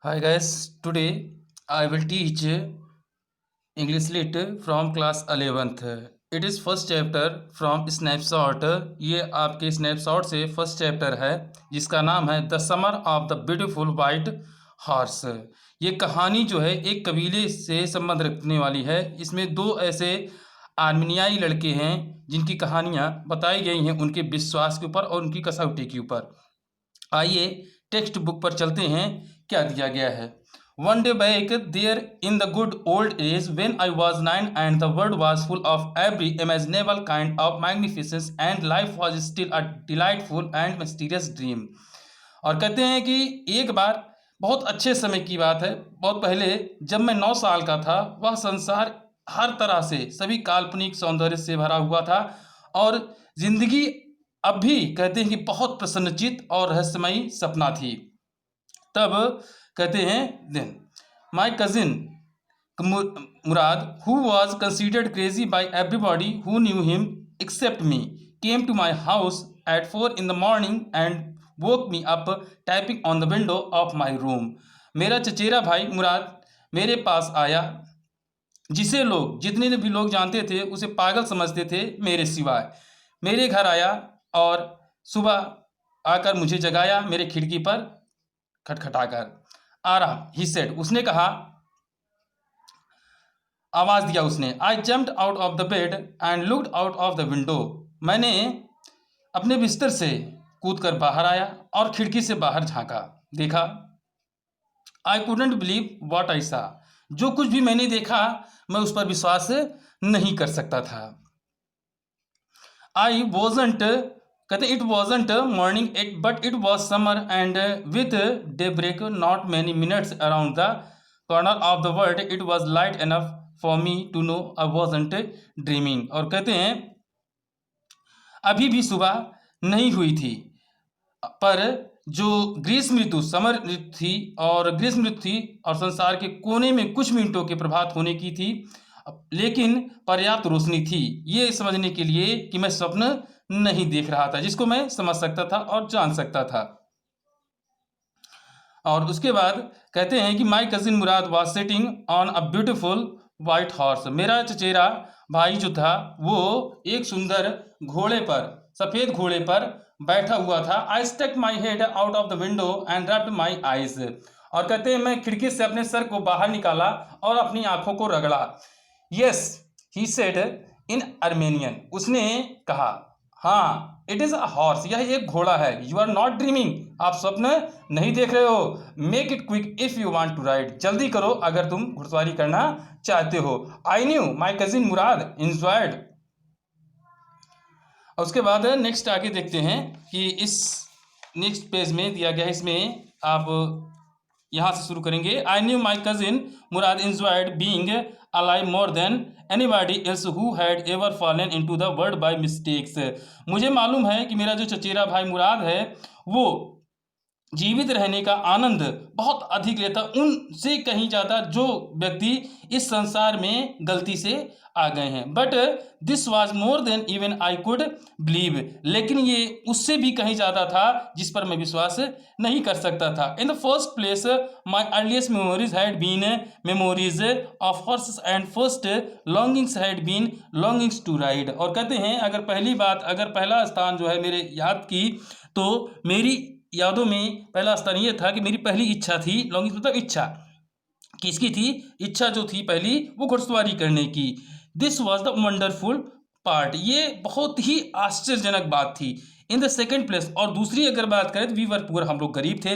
Hi guys, today I will teach English Lit from class 11th. It is first chapter from Snapshot. ये आपके snapshot से first chapter है जिसका नाम है the summer of the beautiful white horse. ये कहानी जो है एक कबीले से संबंध रखने वाली है। इसमें दो ऐसे आर्मीनियाई लड़के हैं जिनकी कहानियाँ बताई गई हैं उनके विश्वास के ऊपर और उनकी कसौटी के ऊपर। आइए टेक्स्ट बुक पर चलते हैं, क्या दिया गया है। One day back there in the good old age when I was 9 and the world was full of every imaginable kind of magnificence and life was still a delightful and mysterious dream. और कहते हैं कि एक बार बहुत अच्छे समय की बात है, बहुत पहले जब मैं 9 साल का था, वह संसार हर तरह से सभी काल्पनिक सौंदर्य से भरा हुआ था और जिंदगी अब भी कहते हैं कि बहुत प्रसन्नचित और रहस्यमयी सपना थी। तब कहते हैं then my cousin Mourad who was considered crazy by everybody who knew him except me came to my house at 4 in the morning and woke me up tapping on the window of my room। मेरा चचेरा भाई मुराद मेरे पास आया, जिसे लोग जितने भी लोग जानते थे उसे पागल समझते थे मेरे सिवाय। मेरे घर आया और सुबह आकर मुझे जगाया मेरे खिड़की पर खटखटाकर। आराम ही सेड, उसने कहा, आवाज दिया उसने। आई jumped out of the bed and looked out of the window. मैंने अपने बिस्तर से कूदकर बाहर आया और खिड़की से बाहर झांका, देखा। आई कुडंट बिलीव व्हाट आई सा। जो कुछ भी मैंने देखा मैं उस पर विश्वास नहीं कर सकता था। आई वॉजंट, कहते it wasn't morning it but it was summer and with day break not many minutes around the corner of the world it was light enough for me to know I wasn't dreaming. और कहते हैं अभी भी सुबह नहीं हुई थी, पर जो ग्रीष्म ऋतु समर ऋतु थी और ग्रीष्म ऋतु थी और संसार के कोने में कुछ मिनटों के प्रभात होने की थी, लेकिन पर्याप्त रोशनी थी ये समझने के लिए कि मैं स्वप्न नहीं देख रहा था, जिसको मैं समझ सकता था और जान सकता था। और उसके बाद कहते हैं कि माई cousin Murad was sitting on a beautiful white horse. मेरा चचेरा भाई जो था वो एक सुंदर घोड़े पर, सफेद घोड़े पर बैठा हुआ था। I stuck my head out of the window and rubbed my eyes. और कहते हैं मैं खिड़की से अपने सर को बाहर निकाला और अपनी आंखों को रगड़ा। Yes he said in Armenian, उसने कहा, हाँ इट इज अ हॉर्स, यह एक घोड़ा है। यू आर नॉट ड्रीमिंग, आप स्वप्न नहीं देख रहे हो। Make it quick if you want to ride, जल्दी करो अगर तुम घुड़सवारी करना चाहते हो। I knew my cousin Mourad enjoyed. उसके बाद नेक्स्ट आगे देखते हैं कि इस नेक्स्ट पेज में दिया गया है, इसमें आप यहाँ से शुरू करेंगे। आई knew my cousin Mourad enjoyed being alive more than anybody else who had ever fallen into the world by mistakes. मुझे मालूम है कि मेरा जो चचेरा भाई मुराद है वो जीवित रहने का आनंद बहुत अधिक लेता, उनसे कहीं ज़्यादा जो व्यक्ति इस संसार में गलती से आ गए हैं। But this was more than even I could believe, लेकिन ये उससे भी कहीं ज़्यादा था जिस पर मैं विश्वास नहीं कर सकता था। In the first place my earliest memories had been memories of horses and first longings had been longings to ride. और कहते हैं अगर पहली बात, अगर पहला स्थान जो है मेरे याद की, तो मेरी यादों में पहला स्थान ये था कि मेरी पहली इच्छा थी, लॉन्गिंग मतलब इच्छा, किसकी थी? इच्छा जो थी पहली वो घुड़सवारी करने की। This was the wonderful part, ये बहुत ही आश्चर्यजनक बात थी। इन द सेकेंड प्लेस, और दूसरी अगर बात करें तो वी वर पुअर, हम लोग गरीब थे।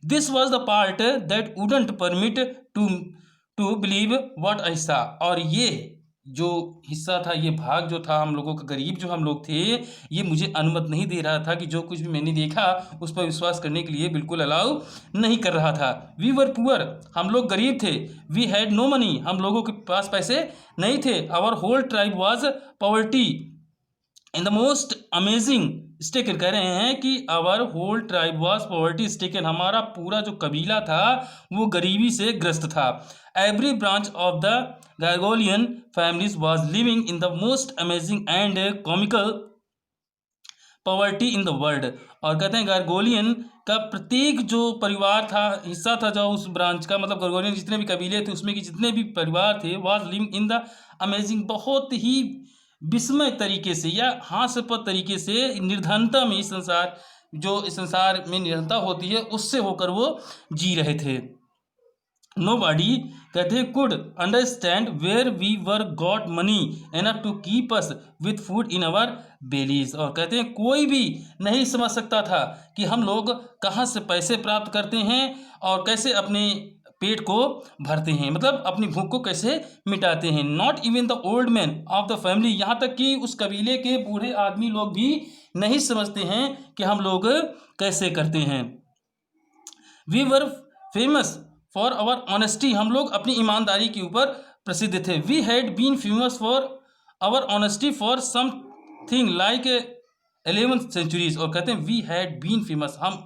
This was the part that wouldn't permit to believe what I saw. और ये जो हिस्सा था, ये भाग जो था हम लोगों का, गरीब जो हम लोग थे, ये मुझे अनुमति नहीं दे रहा था कि जो कुछ भी मैंने देखा उस पर विश्वास करने के लिए बिल्कुल अलाउ नहीं कर रहा था। वी वर पुअर, हम लोग गरीब थे। वी हैड नो मनी, हम लोगों के पास पैसे नहीं थे। Our whole tribe was poverty in the most amazing stricken, कह रहे हैं कि our whole tribe was poverty stricken, हमारा पूरा जो कबीला था वो गरीबी से ग्रस्त था। Every branch of the Garoghlanian families was living in the most amazing and comical poverty in the world. और कहते हैं गार्गोलियन का प्रत्येक जो परिवार था, हिस्सा था जो उस ब्रांच का, मतलब गर्गोरियन जितने भी कबीले थे उसमें के जितने भी परिवार थे, was living in the amazing, बहुत ही विस्मय तरीके से या हास्यपद तरीके से निर्धनता में, इस संसार जो इस संसार में निर्धनता होती है उससे होकर वो जी रहे थे। Nobody कहते हैं could understand where we were got money enough to keep us with food in our bellies, और कहते हैं कोई भी नहीं समझ सकता था कि हम लोग कहाँ से पैसे प्राप्त करते हैं और कैसे अपने पेट को भरते हैं, मतलब अपनी भूख को कैसे मिटाते हैं। Not even the old man of the family, यहाँ तक कि उस कबीले के बूढ़े आदमी लोग भी नहीं समझते हैं कि हम लोग कैसे करते हैं। We were famous for our honesty, हम लोग अपनी ईमानदारी के ऊपर प्रसिद्ध थे। We had been famous for our honesty for something like 11 centuries, और कहते हैं वी हैड बीन फेमस, हम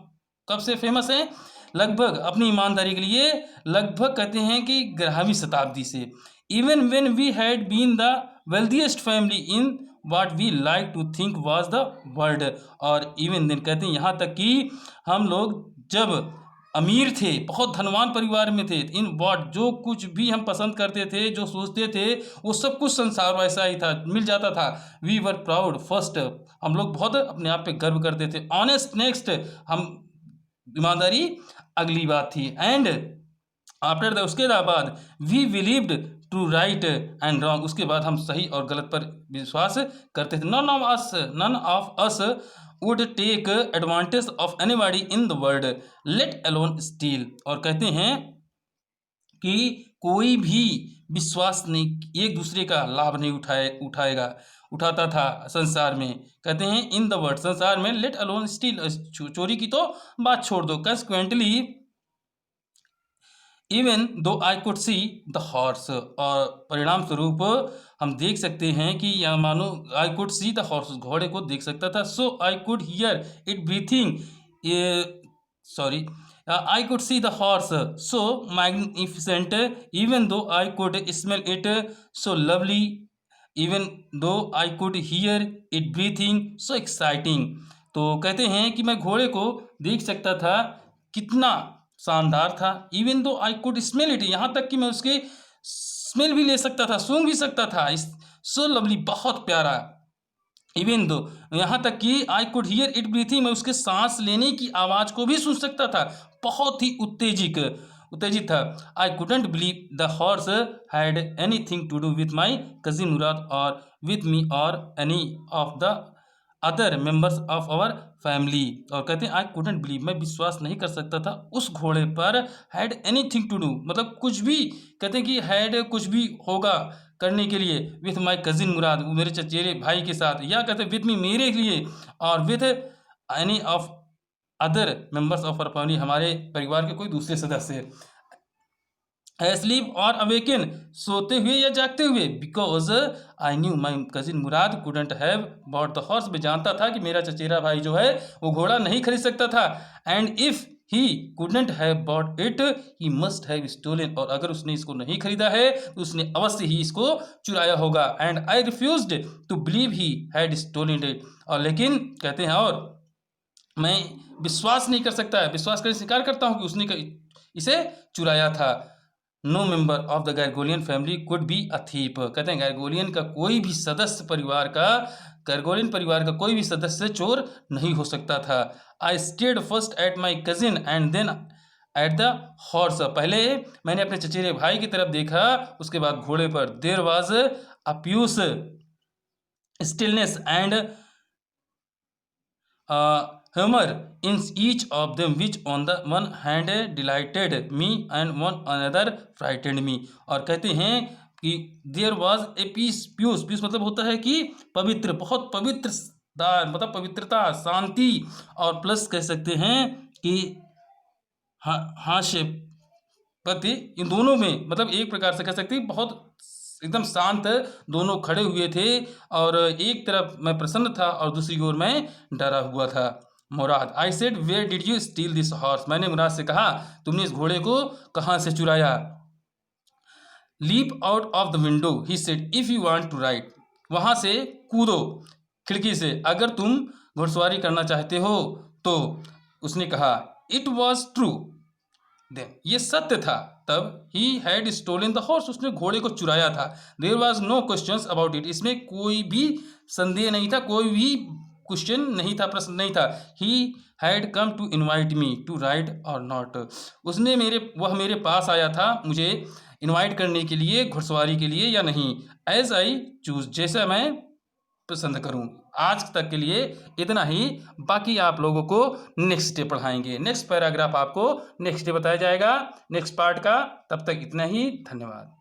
कब से फेमस हैं? लगभग अपनी ईमानदारी के लिए लगभग कहते हैं कि 11वीं शताब्दी से। Even when we had been the wealthiest family in what we like to think was the world, और इवन देन कहते हैं यहाँ तक कि हम लोग जब अमीर थे, बहुत धनवान परिवार में थे, इन व्हाट जो कुछ भी हम पसंद करते थे, जो सोचते थे, वो सब कुछ संसार वैसा ही था, मिल जाता था। वी वर प्राउड फर्स्ट, हम लोग बहुत अपने आप पे गर्व करते थे। ऑनेस्ट नेक्स्ट, हम ईमानदारी अगली बात थी। एंड आफ्टर द, उसके बाद we believed to right and wrong, उसके बाद हम सही और गलत पर विश्वास करते थे। None of us would take advantage of anybody in the world, let alone steal, और कहते हैं कि कोई भी विश्वास नहीं, एक दूसरे का लाभ नहीं उठाता था संसार में। कहते हैं इन द वर्ल्ड, संसार में, लेट अलोन स्टील, चोरी की तो बात छोड़ दो। Consequently even though I could see the horse, और परिणाम स्वरूप हम देख सकते हैं कि या मानो I could see the horse, घोड़े को देख सकता था। So I could hear it breathing, sorry, I could see the horse so magnificent, even though I could smell it so lovely, even though I could hear it breathing so exciting. तो कहते हैं कि मैं घोड़े को देख सकता था, कितना शानदार था। Even though I could smell it, यहाँ तक कि मैं उसके स्मेल भी ले सकता था, सूंघ भी सकता था। सो लवली, बहुत प्यारा। इवन दो, यहाँ तक कि आई कुड हियर इट ब्रीथिंग, मैं उसके सांस लेने की आवाज़ को भी सुन सकता था, बहुत ही उत्तेजित था। I couldn't believe the horse had anything to do with my cousin Mourad और विथ मी और any of the other members of our family, और कहते हैं आई कुडंट बिलीव, मैं विश्वास नहीं कर सकता था उस घोड़े पर, हैड एनीथिंग टू डू, मतलब कुछ भी, कहते हैं कि हैड कुछ भी होगा करने के लिए, विथ माई कजिन मुराद, मेरे चचेरे भाई के साथ, या कहते हैं विथ मी, मेरे लिए, और with any of other members of our family, हमारे परिवार के कोई दूसरे सदस्य। स्लीप और अवेकन, सोते हुए या जागते हुए, because I knew my cousin Murad couldn't have bought the horse, मैं जानता था कि मेरा चचेरा भाई जो है वो घोड़ा नहीं खरीद सकता था। And if he couldn't have bought it he must have stolen, और अगर उसने इसको नहीं खरीदा है तो उसने अवश्य ही इसको चुराया होगा। And I refused to believe he had stolen it, और लेकिन कहते हैं और मैं विश्वास नहीं कर सकता है, विश्वास कर स्वीकार करता हूँ कि उसने इसे चुराया था। No member of the Garoghlanian family could be a thief, कहते हैं गैरगोलियन का कोई भी सदस्य परिवार का, गैरगोलियन परिवार का कोई भी सदस्य चोर नहीं हो सकता था। I stayed first at my cousin and then at the horse, पहले मैंने अपने चचेरे भाई की तरफ देखा, उसके बाद घोड़े पर। There was a pious stillness and humor in each of them, which on the one hand delighted me and one another frightened me, और कहते हैं कि there was a peace, peace मतलब होता है कि पवित्र, बहुत पवित्र, मतलब पवित्रता, शांति, और प्लस कह सकते हैं कि हास्य पति, इन दोनों में, मतलब एक प्रकार से कह सकते हैं बहुत एकदम शांत दोनों खड़े हुए थे, और एक तरफ मैं प्रसन्न था और दूसरी ओर मैं डरा हुआ था। Mourad, I said where did you steal this horse, मैंने मुराद से कहा तुमने इस घोड़े को कहाँ से चुराया। Leap out of the window he said if you want to ride, वहाँ से कूदो खिड़की से अगर तुम घुड़सवारी करना चाहते हो तो, उसने कहा इट वॉज ट्रू देन, ये सत्य था तब। He had stolen the horse, उसने घोड़े को चुराया था। There was no questions about it, इसमें कोई भी संदेह नहीं था, कोई भी क्वेश्चन नहीं था, प्रश्न नहीं था। He had come to invite me to ride और नॉट, वह मेरे पास आया था मुझे इनवाइट करने के लिए, घुड़सवारी के लिए या नहीं। एज आई चूज, जैसा मैं पसंद करूं। आज तक के लिए इतना ही, बाकी आप लोगों को नेक्स्ट डे पढ़ाएंगे। नेक्स्ट पैराग्राफ आपको नेक्स्ट डे बताया जाएगा नेक्स्ट पार्ट का। तब तक इतना ही, धन्यवाद।